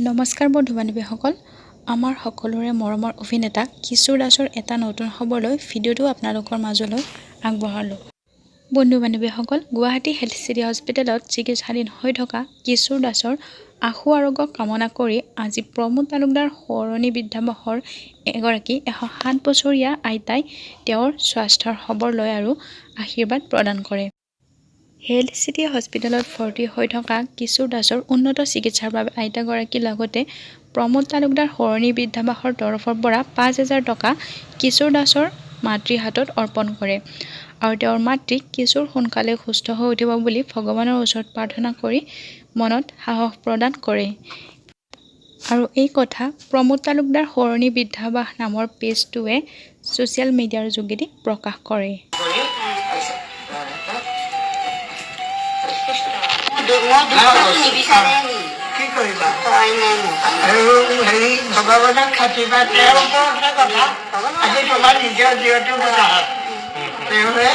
নমস্কাৰ বন্ধু বান্ধৱীসকল, আমাৰ সকলোৰে মৰমৰ অভিনেতা কিশোৰ দাসৰ এটা নতুন খবৰলৈ ভিডিঅ'টো আপোনালোকৰ মাজলৈ আগবঢ়ালোঁ। বন্ধু বান্ধৱীসকল, গুৱাহাটী হেল্থ চিটি হস্পিটেলত চিকিৎসাধীন হৈ থকা কিশোৰ দাসৰ আশু আৰোগ্য কামনা কৰি আজি প্ৰমোদ তালুকদাৰ সোঁৱৰণী বৃদ্ধাবাসৰ এগৰাকী ১০৭ বছৰীয়া আইতাই তেওঁৰ স্বাস্থ্যৰ খবৰ লয় আৰু আশীৰ্বাদ প্ৰদান কৰে। হেল্থ চিটি হস্পিটেলত ভৰ্তি হৈ থকা কিশোৰ দাসৰ উন্নত চিকিৎসাৰ বাবে আইতাগৰাকীৰ লগতে প্ৰমোদ তালুকদাৰ সোঁৱৰণী বৃদ্ধাবাসৰ তৰফৰ পৰা ৫,০০০ টকা কিশোৰ দাসৰ মাতৃৰ হাতত অৰ্পণ কৰে আৰু তেওঁৰ মাতৃক কিশোৰ সোনকালে সুস্থ হৈ উঠিব বুলি ভগৱানৰ ওচৰত প্ৰাৰ্থনা কৰি মনত সাহস প্ৰদান কৰে। আৰু এই কথা প্ৰমোদ তালুকদাৰ সোঁৱৰণী বৃদ্ধাবাস নামৰ পেজটোৱে ছ'চিয়েল মিডিয়াৰ যোগেদি প্ৰকাশ কৰে। কি কৰিবা আৰু হেৰি ভগৱানক খাতিবা, তেওঁৰ ওপৰতহে কথা। আজি তোমাৰ নিজৰ যিহেতু তেওঁহে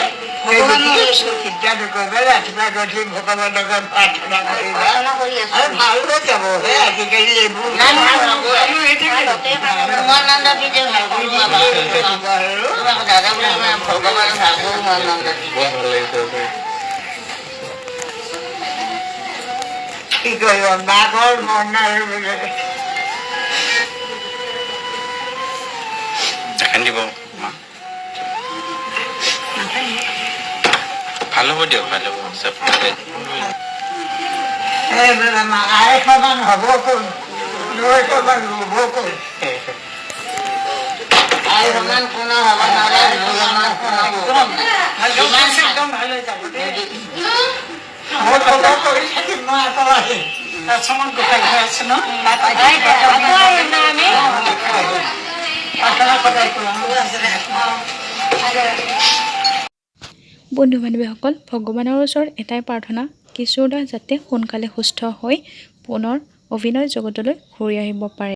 চিন্তা নকৰিবা, ৰাতিপুৱা গধূলি ভগৱানক প্ৰাৰ্থনা কৰিবা আৰু ভাল হৈ যাব। আজিকালি এইবোৰ কি কৰিব মাকৰ মন আৰু ভাল হ'ব দিয়ক, ভাল হ'ব চব। আইসমান হ'ব কোন, নৈসমান ৰুব কোন। আইসমান কোনো হ'ব নোৱাৰে, মই খবৰ কৰি থাকিম, মই আকৌ আহিম। আশ্ৰমত গোসাঁই ঘৰ আছে ন, বন্ধু বান্ধৱীসকল, ভগৱানৰ ওচৰত এটাই প্ৰাৰ্থনা, কিশোৰ দাস যাতে সোনকালে সুস্থ হৈ পুনৰ অভিনয় জগতলৈ ঘূৰি আহিব পাৰে।